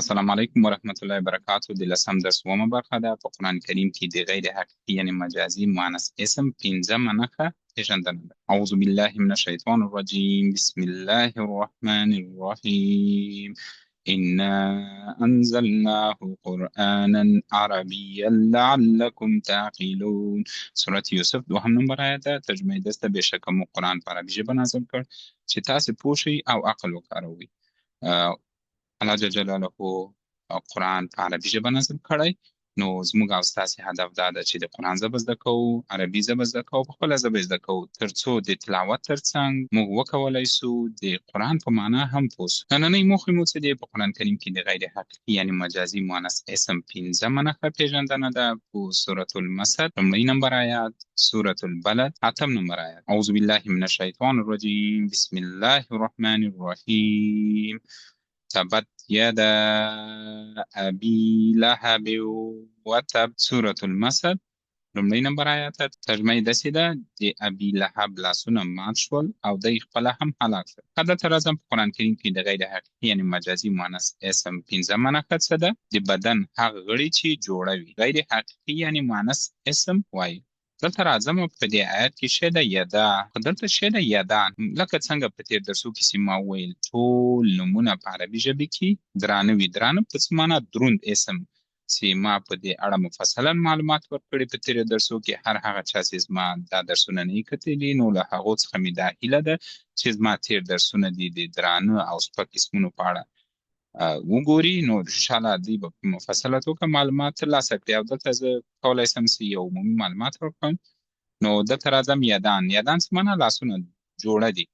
السلام علیکم ورحمت الله وبرکاتو. د لسم درس اوومه برخه ده. په قرآن کریم کې د غیر حقیقي یعنی مجازي مؤنث اسم پنځمه نښه پېژندنه ده. اعوذ بالله من الشیطان الرجیم. بسم الله الرحمن الرحیم. إنا أنزلناه قرآنا عربيا لعلكم تعقلون. سورة یوسف دوهم نمبر آیت ده. ترجمه یې دسته بېشکه موږ قرآن په عربي ژبه نازل کړ چې تاسې پوه شئ او عقل وکاروئ. الله جل جلاله قرآن په عربي ژبه نازل کړی، نو زموږ او ستاسې هدف دا ده چې د قرآن ژبه زده کوو، عربي ژبه زده کوو، په خپله ژبه زده کوو، تر څو د تلاوت ترڅنګ موږ وکولی سو د قرآن په معنا هم پوه سو. نننۍ موخې مو څه دي؟ په قرآن کریم کې د غیر حقیقي یعنې مجازي مؤنث اسم پنځمه نښه پېژندنه ده. په سورة المسد لومړی نمبر آیات، سورة البلد اتم نمبر آیات. اعوذ بالله من الشیطان الرجیم. بسم الله الرحمن الرحیم. تبت يدا ابي لهب وتب. سورة المسد لومړی نمبر آیات. ترجمه یې داسې ده: د ابي لهب لاسونه مات شول او دی خپله هم هلاک شول. که دلته راځم، په قرآن کریم کې د غیر حقیقي یعنې مجازي مؤنث اسم پنځمه نښه څه ده؟ د بدن هغه غړي چې جوړوي. غیر حقیقي یعنې مؤنث اسم وایي. دلته راځم، په دې آیت کې شه ده یدا، خو دلته شه ده یدان. لکه څنګه په تېر درسو کې چې ما وویل ټول نومونه په عربي ژبې کې درانه وي. درانه په څه معنا؟ دروند اسم، چې ما په دې اړه مفصلا معلومات ورکړي په تېرو درسو کې. هر هغه چا چې زما دا درسونه نه یې کتلي، نو له هغو څخه مې دا هیله ده چې زما تېر درسونه دي د درانه او سپک اسمونو په اړه وګوري، نو انشاءالله دوی به په مفصله توګه معلومات ترلاسه کړي. او دلته زه کولی شم چې یو عمومي معلومات ورکړم. نو دلته راځم یدان. یدان څه معنا؟ لاسونه جوړه دي.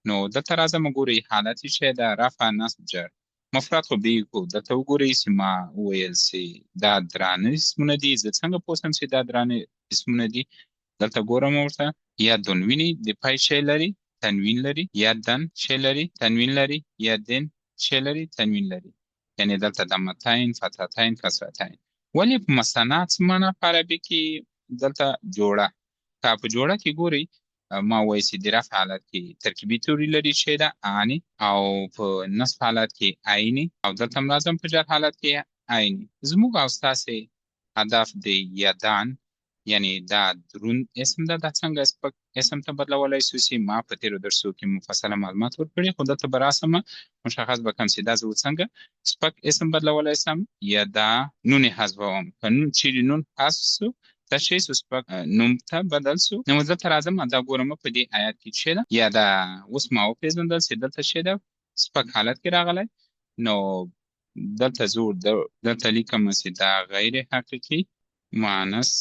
نو دلته راځم وګورئ حالت یې څه ده؟ رفع، نصب، جر. مفرد خو بېږو. دلته وګورئ چې ما وویل چې دا درانه اسمونه دي. زه څنګه پوه شم چې دا درانه اسمونه دي؟ دلته ګورم ورته یدن. ویني د پای شی لري، تنوین لري. یدن شی لري، تنوین لري. یدن شی لري، تنوین لري. یعنې دلته ضمتین، فتحتین، کسرتین. ولې په مثنات څه معنا په عربي کې؟ دلته جوړه. که په جوړه کې ګورئ، ما وایي چې د رفع حالت کې ترکیبي توري لري چې ده انی، او په نصب حالت کې عیني، او دلته هم راځم په جر حالت کې عیني. زموږ او ستاسې هدف د یدان یعنې دا دروند اسم ده، دا څنګه سپک اسم ته بدلولی سو چې ما په تېرو درسو کې مفصله معلومات ورکړي. خو دلته به راسم مشخص به کړم چې دا زه څنګه سپک اسم بدلولی سم. یدا نون یې حذفوم. که نون چیرې نون حذف سو، دا شی سو سپک نوم ته بدل سو. نو دلته راځم دا ګورم په دې آیات کې څه ده. یا دا اوس ما وپېژندل چې دلته څه ده، سپک حالت کې راغلی. نو دلته زه دلته لیکم چې دا غیر حقیقي مؤنث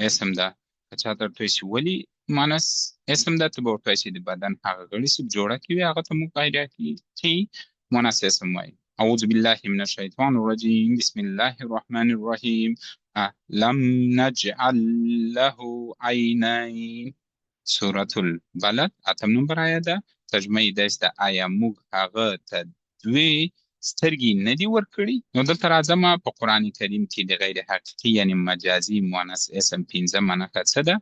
اسم ده. که چاته ورته وایي چې ولې مؤنث اسم ده، ته به ورته وایي چې د بدن هغه غړي چې جوړه کې وي هغه ته موږ غیر حقیقي مؤنث اسم وایي. اعوذ بالله من الشیطان الرجیم. بسم الله الرحمن الرحیم. لم نجعل له عینین. سورة البلد اتم نمبر آیت ده. ترجمه یې داسې ده: آیا موږ هغه ته دوې سترګې نه دي ورکړي؟ نو دلته راځم، په قرآن کریم کې د غیر حقیقي یعنې مجازي مؤنث اسم پنځمه نښه څه ده؟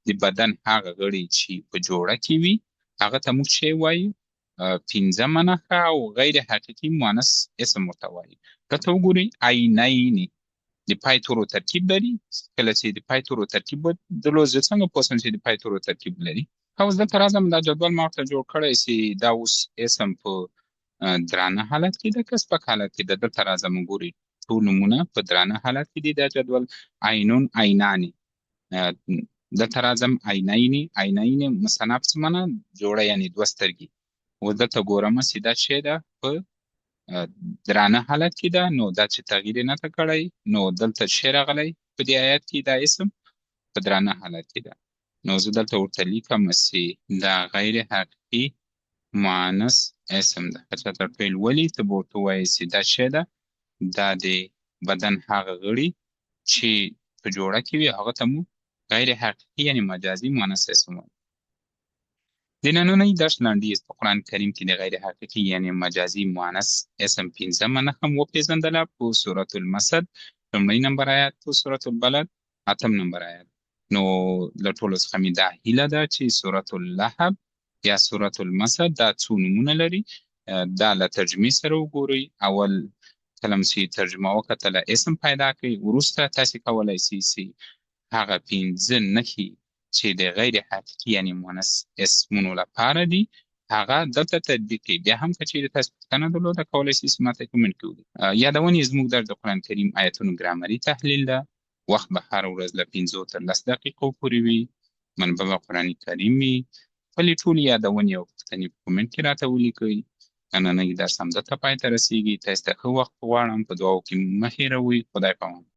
د بدن هغه غړي چې په جوړه کې وي هغه ته موږ څه وایو؟ پنځمه نښه، او غیر حقیقي مؤنث اسم ورته وایي. دلته وګورئ عینین د پای تورو ترکیب لري. کله چې د پای تورو ترکیب درلود، زه څنګه پوه شم چې د پای تورو ترکیب لري؟ اوس دلته راځم، دا جدول ما ورته جوړ کړی چې دا اوس اسم په درانه حالت کې ده که سپک حالت کې ده. دلته راځم وګورئ ټول نومونه په درانه حالت کې دي. دا جدول عینون، عینانې. دلته راځم عینین. عینین مثنی په څه معنا؟ جوړه، یعنې دوه سترګې. اوس دلته ګورم چې دا څه ده، په درانه حالت کې ده. نو دا چې تغییر یې نه ده کړی، نو دلته څه راغلی په دې آیت کې؟ دا اسم په درانه حالت کې ده. نو زه دلته ورته لیکم چې دا غیر حقیقي مؤنث اسم ده. که چاته ورته ویل ولې، ته به ورته ووایې چې دا څه ده؟ دا د بدن هغه غړي چې په جوړه کې وي هغه ته موږ غیر حقیقي یعنې مجازي مؤنث اسم وایو. د نننۍ درس لنډیز په قرآن کریم کې د غیر حقیقي یعنې مجازي مؤنث اسم پنځمه نښه مو وپېژندله په سورة المسد لومړی نمبر آیات، په سورة البلد اتم نمبر آیات. نو له ټولو څخه مې دا هیله ده چې سورة اللهب یا سورة المسد دا څو نومونه لري. دا له ترجمې سره وګورئ. اول کله مو چې ترجمه وکتله اسم پیدا کړئ، وروسته تاسې کولی شئ چې هغه 5 نښې چې د غیر حقیقي یعنې مؤنث اسمونو لپاره دي هغه دلته تطبیق کړئ. بیا هم که چیرې تاسو پوښتنه درلوده کولی شئ چې ماته کمنټ کې ولیکئ. یادونې زموږ درس د قرآن کریم آیتونو ګرامري تحلیل ده. وخت به هره ورځ له 5 تر 10 دقیقو پورې وي. منبع به قرآن کریم وي. خپلې ټولې یادونې او پوښتنې په کمنټ کې راته ولیکئ. نننی درس همدلته پای ته رسیږي. تاسو ته ښه وخت غواړم. په دعاو کې مه هېروئ. خدای پامان.